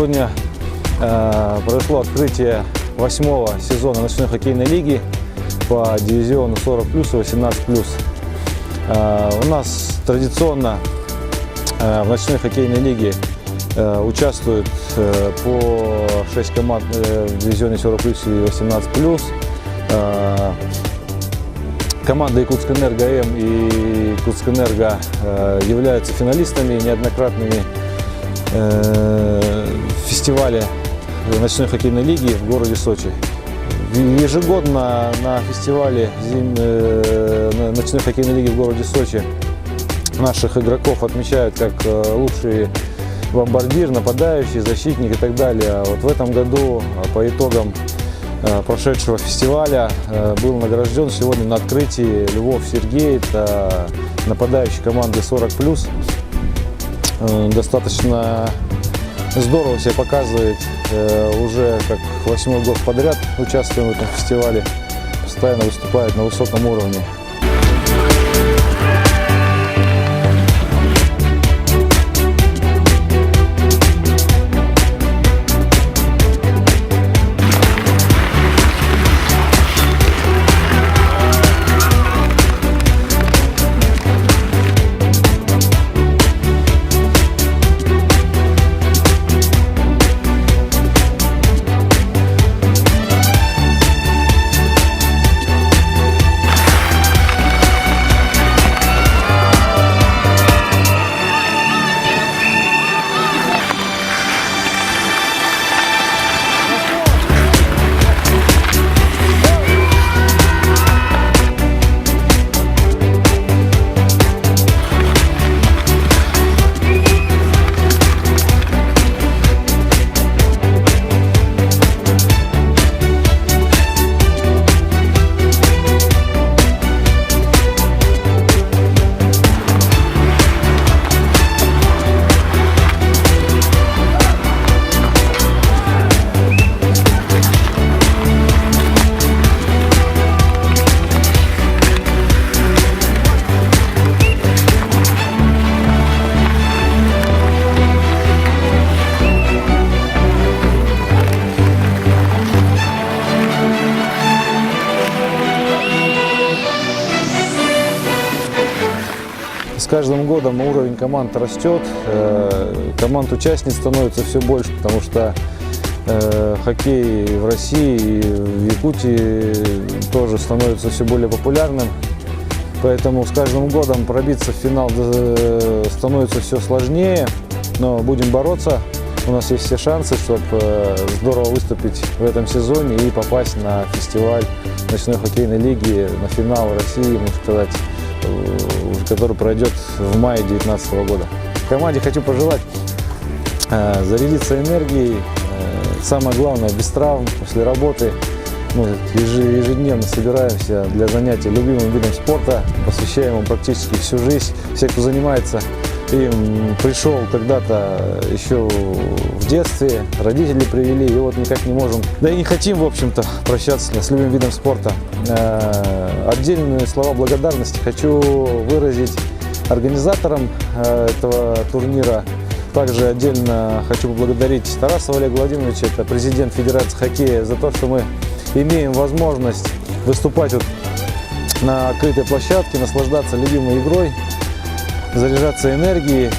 Сегодня произошло открытие 8-го сезона ночной хоккейной лиги по дивизиону 40+ и 18+. У нас традиционно в ночной хоккейной лиге участвуют по 6 команд в дивизионе 40+ и 18+. Команда Якутскэнерго М и Якутскэнерго являются финалистами неоднократными фестиваля ночной хоккейной лиги в городе Сочи. Ежегодно на фестивале ночной хоккейной лиги в городе Сочи наших игроков отмечают как лучший бомбардир, нападающий, защитник и так далее. А вот в этом году по итогам прошедшего фестиваля был награжден сегодня на открытии Львов Сергей, это нападающий команды 40+. Достаточно здорово себя показывает, уже как 8-й год подряд участвуем в этом фестивале, постоянно выступает на высоком уровне. С каждым годом уровень команд растет, команд-участниц становится все больше, потому что хоккей в России и в Якутии тоже становится все более популярным. Поэтому с каждым годом пробиться в финал становится все сложнее, но будем бороться. У нас есть все шансы, чтобы здорово выступить в этом сезоне и попасть на фестиваль ночной хоккейной лиги, на финал России, можно сказать, который пройдет в мае 2019 года. Команде хочу пожелать зарядиться энергией, самое главное без травм, после работы. Мы ежедневно собираемся для занятий любимым видом спорта, посвящаем ему практически всю жизнь. Все, кто занимается им, пришел когда-то еще в детстве, родители привели, и вот никак не можем, да и не хотим, в общем-то, прощаться с любимым видом спорта. Отдельные слова благодарности хочу выразить организаторам этого турнира. Также отдельно хочу поблагодарить Тарасова Олега Владимировича, это президент Федерации хоккея, за то, что мы имеем возможность выступать вот на открытой площадке, наслаждаться любимой игрой, заряжаться энергией.